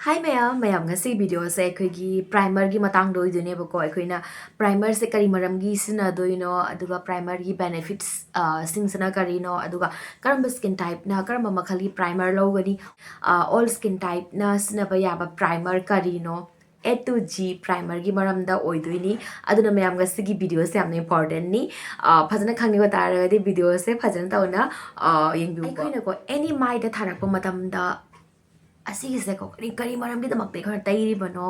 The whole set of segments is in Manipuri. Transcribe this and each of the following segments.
Hi mayam ngasi video se akhoi primer gi matang doi dune ba ko akhoi primer se kari maram gi sina doi no aduga primer gi benefits sing sana kari no aduga karamba skin type na karamba makhali primer lo gani all skin type na sina ba ya ba primer kari no A2Z primer gi maram da oi doi ni aduna mayam ngasi gi video se amna important ni phajana khangni ba tara di video se phajana tauna yeng bi ko akhoi ko any mai da tharak pa matam da ꯑꯁꯤꯒꯤꯁꯦ ꯀꯣ ꯀꯔꯤ ꯃꯔꯝꯒꯤꯗꯃꯛꯇ ꯑꯩꯈꯣꯏꯅ ꯇꯩꯔꯤꯕꯅꯣ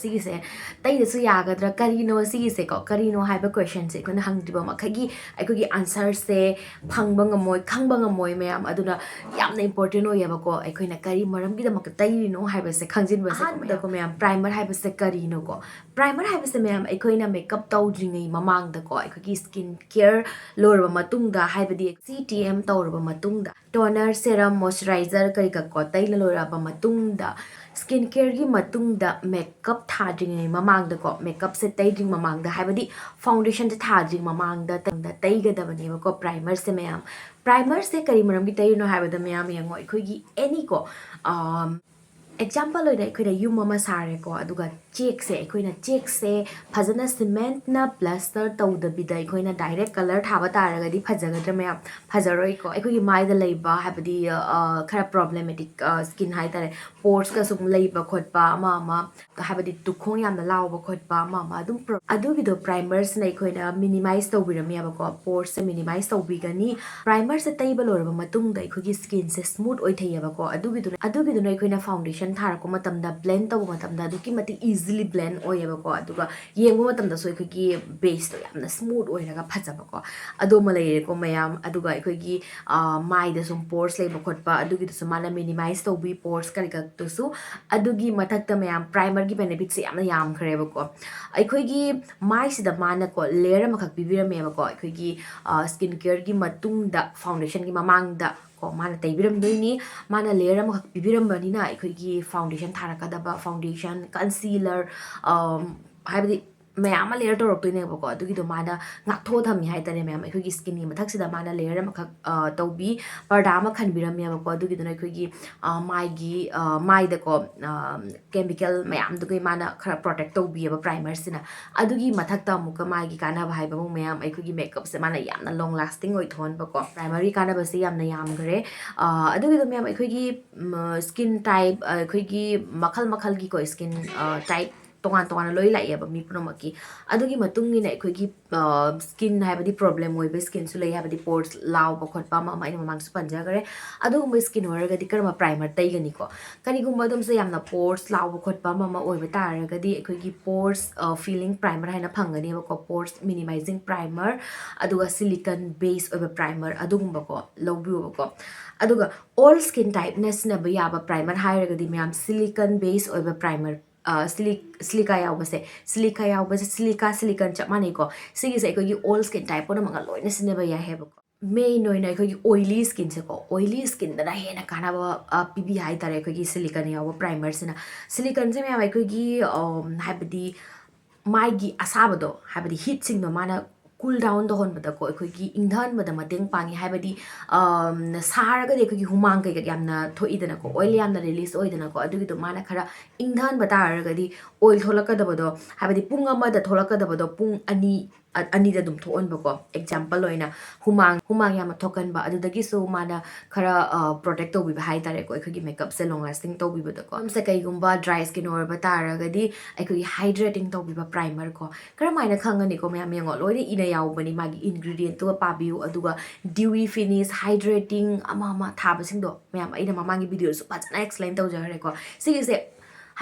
ꯁꯤꯒꯤꯁꯦ ꯇꯩꯔꯁꯨ ꯌꯥꯒꯗ꯭ꯔꯥ ꯀꯔꯤꯅꯣ ꯁꯤꯒꯤꯁꯦ ꯀꯣ ꯀꯔꯤꯅꯣ ꯍꯥꯏꯕ ꯀ꯭ꯋꯦꯁꯟꯁꯦ ꯑꯩꯈꯣꯏꯅ ꯍꯪꯗ꯭ꯔꯤꯕ ꯃꯈꯩꯒꯤ ꯑꯩꯈꯣꯏꯒꯤ ꯑꯟꯁꯔꯁꯦ ꯐꯪꯕ ꯉꯝꯃꯣꯏ ꯈꯪꯕ ꯉꯝꯃꯣꯏ ꯃꯌꯥꯝ ꯑꯗꯨꯅ ꯌꯥꯝꯅ ꯏꯝꯄꯣꯔꯇꯦꯟ ꯑꯣꯏꯌꯦꯕꯀꯣ ꯑꯩꯈꯣꯏꯅ ꯀꯔꯤ ꯃꯔꯝꯒꯤꯗꯃꯛꯇ ꯇꯩꯔꯤꯅꯣ ꯍꯥꯏꯕꯁꯦ ꯈꯪꯖꯤꯟꯕꯁꯦ ꯑꯍꯥꯟꯕꯗꯀꯣ ꯃꯌꯥꯝ ꯄ꯭ꯔꯥꯏꯃꯔ ꯍꯥꯏꯕꯁꯦ ꯀꯔꯤꯅꯣꯀꯣ ꯄ꯭ꯔꯥꯏꯃꯔ ꯍꯥꯏꯕꯁꯦ ꯃꯌꯥꯝ ꯑꯩꯈꯣꯏꯅ ꯃꯦꯀꯞ ꯇꯧꯗ꯭ꯔꯤꯉꯩ ꯃꯃꯥꯡꯗꯀꯣ ꯑꯩꯈꯣꯏꯒꯤ ꯁ꯭ꯀꯤꯟ ꯀꯦꯌꯔ ꯂꯣꯏꯔꯕ ꯃꯇꯨꯡꯗ ꯍꯥꯏꯕꯗꯤ CTM ꯇꯧꯔꯕ ꯃꯇꯨꯡꯗ toner serum moisturizer kari ka ko tai la loraba matungda skin care gi matungda makeup thadring mamang da ko makeup se tai dring mamang da habadi foundation se thadring mamang da tai ga da bani ko primer se mayam primer se kari maram gi tai no habada mayam yango ikoi gi any ko example loida akoina yum ama sare ko aduga check se akoina check se phajana cement na plaster tawdabida akoina direct color thaba taragadi phajagadra maya phajaroi ko akoi mai da leiba habadi khara problematic skin hai tare pores ka sum leiba khotpa ama habadi tukhong yamna lawba khotpa ama adum adugi do primers na akoina minimize tawbiram yaba ko pores se minimize tawbigani primer se taiba loraba matung da akogi skin se smooth oi thayaba ko adugi do akoina foundation thara ko matamda blend taw matamda duki mati easily blend oyeba ko aduga yengu matamda so ikoi base to yamna smooth oiraga phajaba ko ado ma leire ko mayam aduga ikoi mai da sum pores leiba khotpa adugi to mana minimize to bi pores kari ka to su adugi mathakta mayam primer gi benefits yamna yam khreba ko ikoi mai sida mana ko layer makhak bibirameba ko ikoi skin care gi matungda foundation gi mamang da ko mana taibiram doini mana layer amakak bibiram banina ikoi foundation tharakadaba foundation concealer habdi mayam layer toroktoine ba ko adugi do mana ngakho thami hai tane mayam ikoi skin gi mathak sida mana layer amakak tawbi parda ama khanbiram ya ba ko adugi do ikoi mai da ko chemical mayam dugi mana khara protect tawbi ba primer sina adugi mathak ta muka mai gi kana ba hai ba mayam ikoi makeup se mana yamna long lasting oi thon ba ko primary kana ba se yamna yam gre adugi do mayam ikoi skin type ikoi makhal gi ko skin type tongan loi lai ba mi pramaki adugi matungi na ikoi skin habadi problem oi ba skin su lai habadi pores law ba khotpa ma mai mamang su panja gare adugu skin oraga di karma primer tai gani ko kani gumba dum se yamna pores law ba khotpa ma oi ba taraga di ikoi pores filling primer haina phangani ba ko pores minimizing primer aduga silicone base oi ba primer adugumba ko lowbi ba ko aduga all skin type na sina ba ya ba primer hairaga di mayam silicone base oi ba primer silica yaubase silicon chap mani ko sigi se ko all skin type pona manga loina sineba ya heba ko main oina ko oily skin se ko oily skin da hena kana ba pb hai tare ko silicon yawa primer sina silicon se me ko habadi mai gi asabado habadi heat sing no mana cool down the hon bada ko ikoi ingdhan bada mateng pangi habadi saraga de ikoi humang kai yamna thoidana ko oil yamna release oidana ko adugi do mana khara ingdhan bata araga di oil tholaka da bodo habadi pung ama da tholaka da bodo pung ani da dum thon ba ko example oina humang yama thokan ba adudagi so mana khara protect to bi hai tare ko ikoi makeup se long lasting to bi bada ko am se kai gumba dry skin or bata araga di ikoi hydrating to bi ba primer ko kara maina khangani ko mayam yango loine ina yaubani magi ingredient to pabiu aduga dewy finish hydrating ama thabasing do mayam aina mamangi video su pachana explain tawjare ko sigi se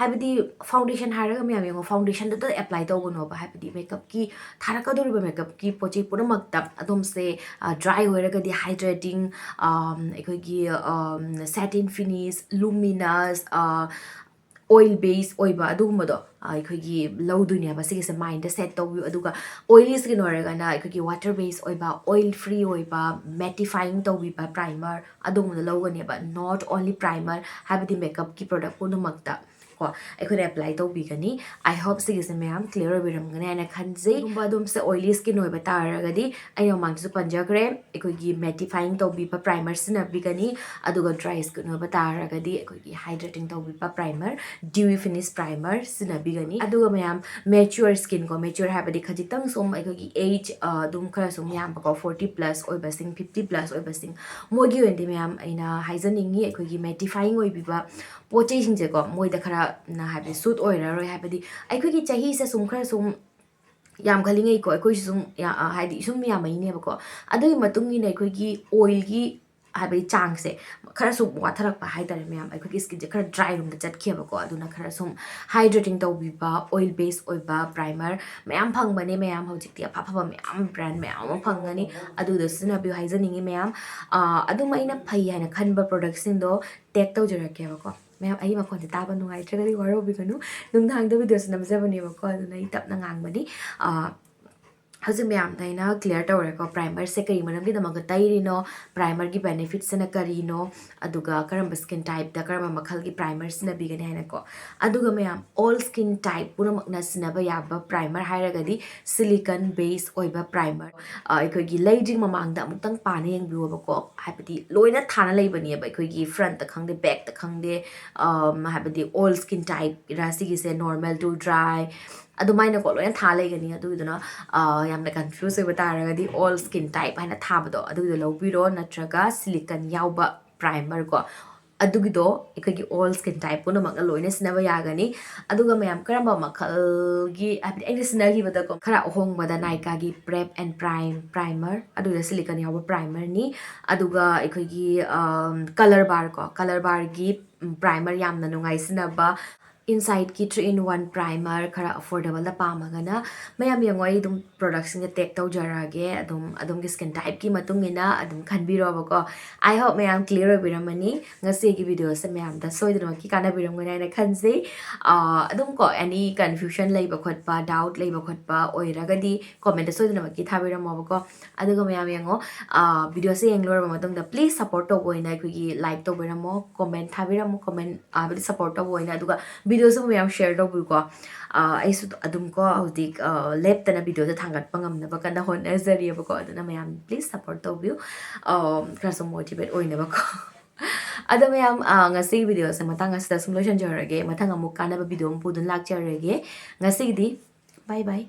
habidi foundation haraga mayam yango foundation da apply tawgono ba habidi makeup ki tharaka doriba makeup ki pochi pura makta adom se dry hoiraga di hydrating satin finish luminous oil base oiba adugumado ikoi lowdunia ba sigi se mind set tawu aduga oily skin oraga na ikoi water base oiba oil free oiba mattifying tawi ba primer adugumado lowgani ba not only primer habidi makeup ki product puno makta ko akhoi apply tawbigani I hope sigise mayam clear obiramgani ana khanjei gumba dum se oily skin oiba taragadi ayo mangsu panjagre akhoi gi mattifying tawbiba primer sinabigani aduga dry skin oiba taragadi akhoi gi hydrating tawbiba primer dewy finish primer sinabigani aduga mayam mature skin ko mature habadi khajitang som akhoi gi age dum khara sum yam ko 40 plus oiba sing 50 plus oiba sing mogi wendi mayam aina haizaningi akhoi gi mattifying oibiba poche singje ko moida khara na habi suit oira roi habadi akhoi gi chahi se sum khara sum yam khalingai ko akhoi sum ya haidi sum yam mai ne ba ko adui matungi na akhoi gi oil gi habi chang se khara sum watharak pa haidar mayam akhoi gi skin je khara dry room da chat khiya ba ko aduna khara sum hydrating tawbi ba oil base oiba primer mayam phang bane mayam hojik ti apha pha mayam brand mayam phangani adu da sina bi haizaningi mayam adu maina phai haina khanba product sing do tag tawjarake ba ko mayam ai makhon se taba nungai tragadi waro bi kanu nungthang da videos namjabani ba ko aduna I tapna ngangbani How's mayam taina clear tawre ko primer se kari manam gi damaga tairino primer gi benefits na karino aduga karamba skin type da karamba makhal gi primer sina bigani haina ko aduga mayam all skin type pura makna sina ba yaba primer hairagadi silicone base oiba primer aikoi gi leiding mamang da mutang pane yang biwa ba ko habidi loina thana leibani ba aikoi gi front da khangde back da khangde habidi all skin type rasi gi se normal to dry adumaina ko loina tha leigani aduduna yamna confuse oiba taragadi all skin type haina thabado adugido lobiro natraga silicone yauba primer ko adugido ikagi all skin type puna makna loina sinaba yagani aduga mayam karamba makhal gi abi aina sinagi bada ko khara ohong bada naika gi prep and prime primer aduga silicone yauba primer ni aduga ikagi color bar gi primer yamna nungai sinaba inside ki 3-in-1 primer khara affordable da pamagana mayam yangoi dum products ni take taw jarage adum ki skin type ki matungina adum khanbiro bako I hope mayam clear obiramani ngase gi video se mayam da soidro ki kana biramgana na khanse adum ko any confusion leiba khotpa doubt leiba khotpa oiragadi comment da soidro ki thabiramo bako aduga mayam yango video se yenglor ba matung da please support to boina ki like to biramo comment thabiramo comment abdi support to boina aduga video su mayam share to bu ko ai su adum ko audik lep tana video da thangat pangam na ba kana hon azari ba ko aduna mayam please support to bu kraso motivate oina ba ko ada mayam ngasi video sa matang as da solution jarage matang amuk kana ba video pu dun lak jarage ngasi di bye bye